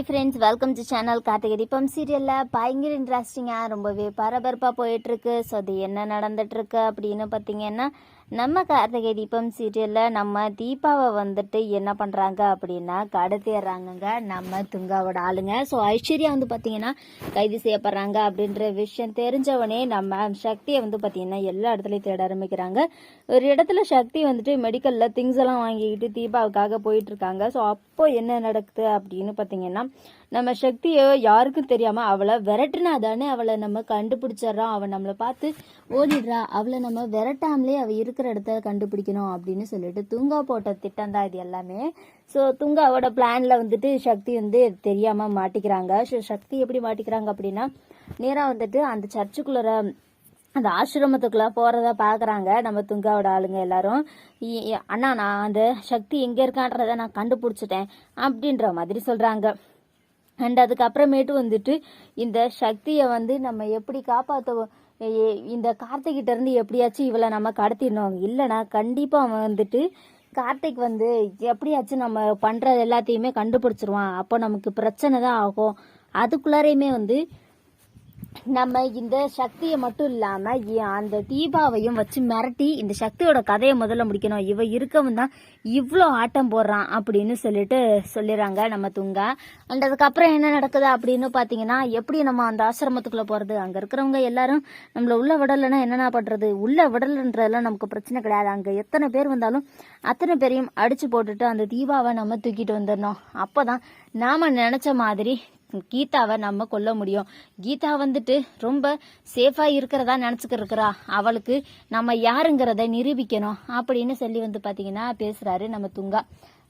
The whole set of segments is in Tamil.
Hi friends, welcome to channel. Karthigai Deepam சீரியலில் பயங்கர இன்ட்ரெஸ்டிங்காக ரொம்பவே பரபரப்பாக போயிட்டுருக்கு. ஸோ அது என்ன நடந்துட்டுருக்கு அப்படின்னு பார்த்தீங்கன்னா, நம்ம கார்த்திகை தீபம் சீரியலில் நம்ம தீபாவை வந்துட்டு என்ன பண்ணுறாங்க அப்படின்னா கடத்திடுறாங்கங்க நம்ம துங்காவோட ஆளுங்க. ஸோ ஐஸ்வர்யா வந்து பார்த்தீங்கன்னா கைது செய்யப்படுறாங்க அப்படின்ற விஷயம் தெரிஞ்சவனே நம்ம சக்தியை வந்து பார்த்தீங்கன்னா எல்லா இடத்துலையும் தேட ஆரம்பிக்கிறாங்க. ஒரு இடத்துல சக்தி வந்துட்டு மெடிக்கலில் திங்ஸ் எல்லாம் வாங்கிக்கிட்டு தீபாவுக்காக போயிட்டுருக்காங்க. ஸோ அப்போ என்ன நடக்குது அப்படின்னு பார்த்தீங்கன்னா, நம்ம சக்தியை யாருக்கும் தெரியாமல் அவளை விரட்டுனா தானே அவளை நம்ம கண்டுபிடிச்சிட்றோம். அவள் நம்மளை பார்த்து ஓடிடுறா. அவளை நம்ம விரட்டாமலே அவள் இருக்கிற இடத்த கண்டுபிடிக்கணும் அப்படின்னு சொல்லிட்டு துங்கா போட்ட திட்டம் தான் இது எல்லாமே. ஸோ துங்காவோட பிளான்ல வந்துட்டு சக்தி வந்து தெரியாமல் மாட்டிக்கிறாங்க. ஸோ சக்தி எப்படி மாட்டிக்கிறாங்க அப்படின்னா, நேராக வந்துட்டு அந்த சர்ச்சுக்குள்ளே அந்த ஆசிரமத்துக்குள்ள போறத பாக்குறாங்க நம்ம துங்காவோட ஆளுங்க எல்லாரும். அண்ணா, நான் அந்த சக்தி எங்க இருக்கான்றத நான் கண்டுபிடிச்சிட்டேன் அப்படின்ற மாதிரி சொல்றாங்க. அண்ட் அதுக்கப்புறமேட்டு வந்துட்டு இந்த சக்தியை வந்து நம்ம எப்படி காப்பாற்ற, இந்த கார்த்திகிட்ட இருந்து எப்படியாச்சும் இவளை நம்ம கடத்திடணும். இல்லைனா கண்டிப்பா அவன் வந்துட்டு கார்த்திக் வந்து எப்படியாச்சும் நம்ம பண்றது எல்லாத்தையுமே கண்டுபிடிச்சிருவான். அப்போ நமக்கு பிரச்சனை தான் ஆகும். அதுக்குள்ளாரையுமே வந்து நம்ம இந்த சக்தியை மட்டும் இல்லாம அந்த தீபாவையும் வச்சு மிரட்டி இந்த சக்தியோட கதையை முதல்ல முடிக்கணும். இவ இருக்கவும் தான் இவ்வளோ ஆட்டம் போடுறான் அப்படின்னு சொல்லிட்டு சொல்லிடுறாங்க நம்ம துங்கா. அண்ட் அதுக்கப்புறம் என்ன நடக்குது அப்படின்னு பாத்தீங்கன்னா, எப்படி நம்ம அந்த ஆசிரமத்துக்குள்ள போறது, அங்க இருக்கிறவங்க எல்லாரும் நம்மள உள்ள விடலைன்னா என்னென்ன பண்றது, உள்ள விடலன்றதெல்லாம் நமக்கு பிரச்சனை கிடையாது. அங்க எத்தனை பேர் வந்தாலும் அத்தனை பேரையும் அடிச்சு போட்டுட்டு அந்த தீபாவை நம்ம தூக்கிட்டு வந்துடணும். அப்பதான் நாம நினைச்ச மாதிரி கீதாவை நம்ம கொல்ல முடியும். கீதா வந்துட்டு ரொம்ப சேஃபா இருக்கிறதா நினைச்சுக்கிட்டு இருக்கிறா. அவளுக்கு நம்ம யாருங்கிறத நிரூபிக்கணும் அப்படின்னு சொல்லி வந்து பாத்தீங்கன்னா பேசுறாரு நம்ம துங்கா.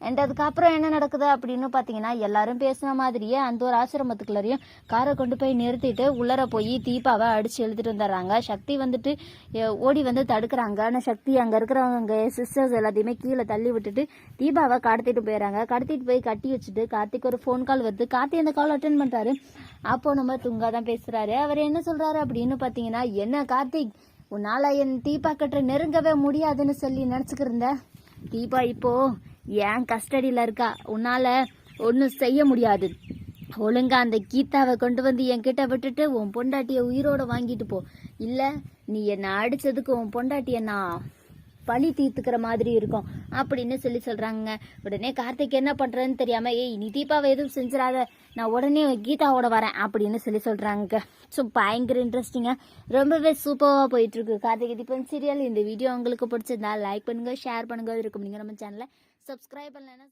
அண்ட் அதுக்கப்புறம் என்ன நடக்குது அப்படின்னு பாத்தீங்கன்னா, எல்லாரும் பேசின மாதிரியே அந்த ஒரு ஆசிரமத்துக்குள்ளரையும் காரை கொண்டு போய் நிறுத்திட்டு உள்ளர போய் தீபாவை அடிச்சு எழுதிட்டு வந்துடுறாங்க. சக்தி வந்துட்டு ஓடி வந்து தடுக்கிறாங்க. ஆனால் சக்தி அங்க இருக்கிறவங்க சிஸ்டர்ஸ் எல்லாத்தையுமே கீழே தள்ளி விட்டுட்டு தீபாவை கடத்திட்டு போயிடறாங்க. கடத்திட்டு போய் கட்டி வச்சுட்டு கார்த்திக் ஒரு ஃபோன் கால் வருது. கார்த்திக் அந்த கால் அட்டன் பண்றாரு. அப்போ நம்ம துங்கா தான் பேசுறாரு. அவர் என்ன சொல்றாரு அப்படின்னு பாத்தீங்கன்னா, என்ன கார்த்திக், உன்னால என் தீபா கிட்ட நெருங்கவே முடியாதுன்னு சொல்லி நினைச்சுக்கிட்டு இருந்த. தீபா இப்போ ஏன் கஸ்டடியில் இருக்கா. உன்னால ஒன்றும் செய்ய முடியாது. ஒழுங்கா அந்த கீதாவை கொண்டு வந்து என்கிட்ட விட்டுட்டு உன் பொண்டாட்டியை உயிரோட வாங்கிட்டு போ. இல்லை நீ என்னை அடிச்சதுக்கு உன் பொண்டாட்டியை நான் பழி தீர்த்துக்கிற மாதிரி இருக்கும் அப்படின்னு சொல்லி சொல்றாங்க. உடனே கார்த்திக் என்ன பண்றதுன்னு தெரியாம, ஏய் நீ தீபாவை எதுவும் செஞ்சிடாத, நான் உடனே கீதாவோட வரேன் அப்படின்னு சொல்லி சொல்றாங்க. ஸோ பயங்கர இன்ட்ரெஸ்டிங்கா ரொம்பவே சூப்பராக போயிட்டு இருக்கு கார்த்திகை தீபம் சீரியல். இந்த வீடியோ உங்களுக்கு பிடிச்சிருந்தா லைக் பண்ணுங்க, ஷேர் பண்ணுங்க. இருக்கும் நீங்க நம்ம சேனலை சப்ஸ்கிரைப் பண்ணலைன்னா